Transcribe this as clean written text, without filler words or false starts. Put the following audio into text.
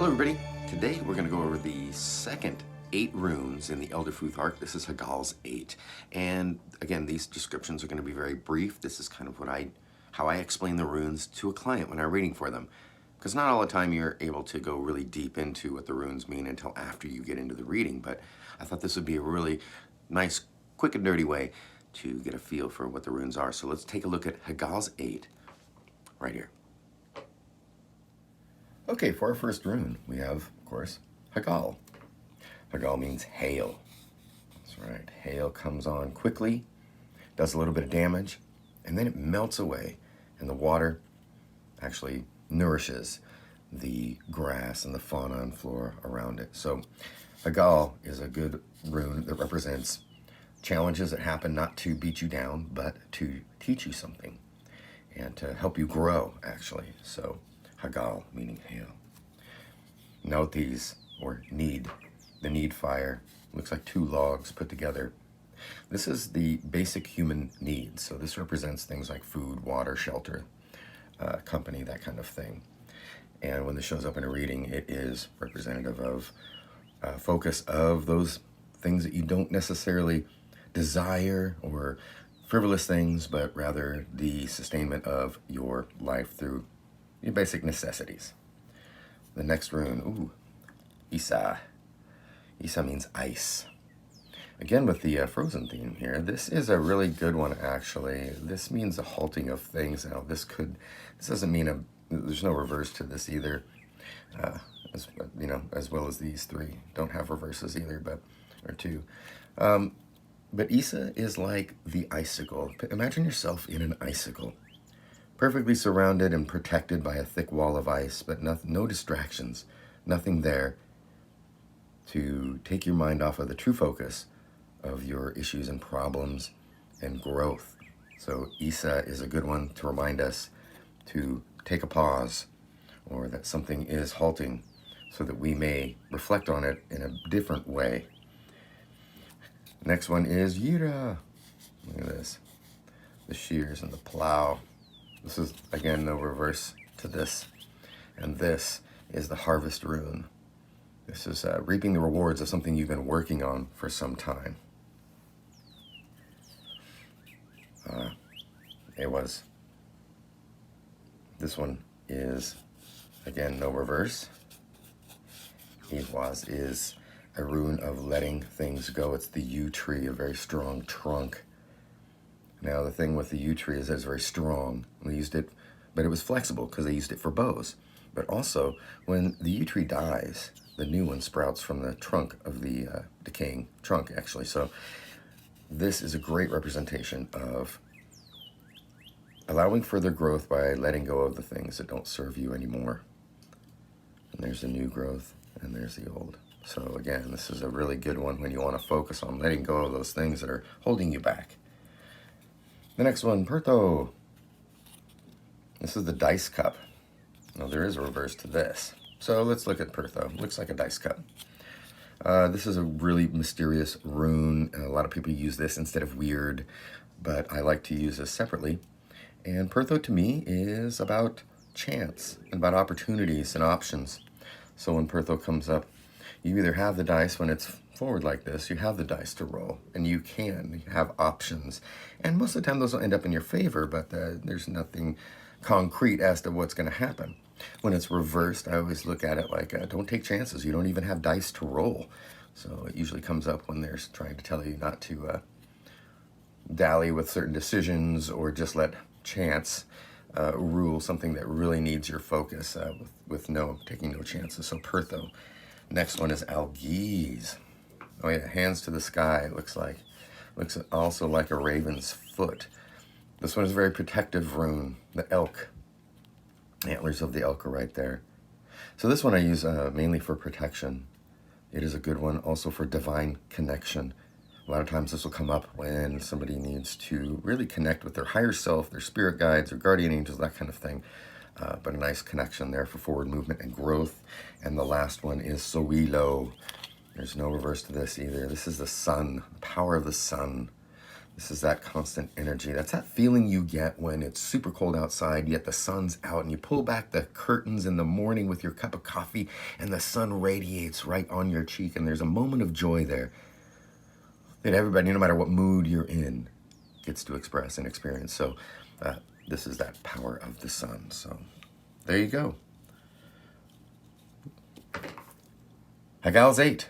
Hello everybody, today we're going to go over the second 8 runes in the Elder Futhark. This is Hagal's Aett, and again these descriptions are going to be very brief. This is kind of how I explain the runes to a client when I'm reading for them, because not all the time you're able to go really deep into what the runes mean until after you get into the reading, but I thought this would be a really nice, quick and dirty way to get a feel for what the runes are. So let's take a look at Hagal's Aett right here. Okay, for our first rune, we have, of course, Hagal. Hagal means hail. That's right. Hail comes on quickly, does a little bit of damage, and then it melts away, and the water actually nourishes the grass and the fauna and flora around it. So Hagal is a good rune that represents challenges that happen not to beat you down, but to teach you something and to help you grow, actually. So Hagal, meaning hail. Note these, or need. The need fire looks like 2 logs put together. This is the basic human needs. So this represents things like food, water, shelter, company, that kind of thing. And when this shows up in a reading, it is representative of focus of those things that you don't necessarily desire or frivolous things, but rather the sustainment of your life through your basic necessities. The next rune, ooh, Isa. Isa means ice. Again, with the frozen theme here, this is a really good one, actually. This means the halting of things. Now, this doesn't mean there's no reverse to this either. As well as these 3 don't have reverses either, or 2. But Isa is like the icicle. Imagine yourself in an icicle, perfectly surrounded and protected by a thick wall of ice, but no distractions, nothing there to take your mind off of the true focus of your issues and problems and growth. So Isa is a good one to remind us to take a pause, or that something is halting, so that we may reflect on it in a different way. Next one is Yira. Look at this. The shears and the plow. This is, again, no reverse to this. And this is the harvest rune. This is reaping the rewards of something you've been working on for some time. This one is, again, no reverse. It is a rune of letting things go. It's the yew tree, a very strong trunk. Now, the thing with the yew tree is that it's very strong. We used it, but it was flexible because they used it for bows. But also, when the yew tree dies, the new one sprouts from the trunk of the decaying trunk, actually. So this is a great representation of allowing further growth by letting go of the things that don't serve you anymore. And there's the new growth, and there's the old. So again, this is a really good one when you want to focus on letting go of those things that are holding you back. The next one, Perto. This is the dice cup. Now, there is a reverse to this. So let's look at Perto. Looks like a dice cup. This is a really mysterious rune. A lot of people use this instead of weird, but I like to use this separately. And Perto, to me, is about chance, about opportunities and options. So when Perto comes up, you either have the dice when it's forward like this, you have the dice to roll, and you have options. And most of the time those will end up in your favor, but there's nothing concrete as to what's going to happen. When it's reversed, I always look at it like, don't take chances. You don't even have dice to roll. So it usually comes up when they're trying to tell you not to dally with certain decisions, or just let chance rule something that really needs your focus with taking no chances. So Perto. Next one is Algiz. Oh yeah, hands to the sky, it looks like. Looks also like a raven's foot. This one is a very protective rune. The elk. Antlers of the elk are right there. So this one I use mainly for protection. It is a good one also for divine connection. A lot of times this will come up when somebody needs to really connect with their higher self, their spirit guides, or guardian angels, that kind of thing. But a nice connection there for forward movement and growth. And the last one is Cerelo. There's no reverse to this either. This is the sun, the power of the sun. This is that constant energy. That's that feeling you get when it's super cold outside, yet the sun's out, and you pull back the curtains in the morning with your cup of coffee, and the sun radiates right on your cheek, and there's a moment of joy there that everybody, no matter what mood you're in, gets to express and experience. So this is that power of the sun. So there you go. Hagal's Aett.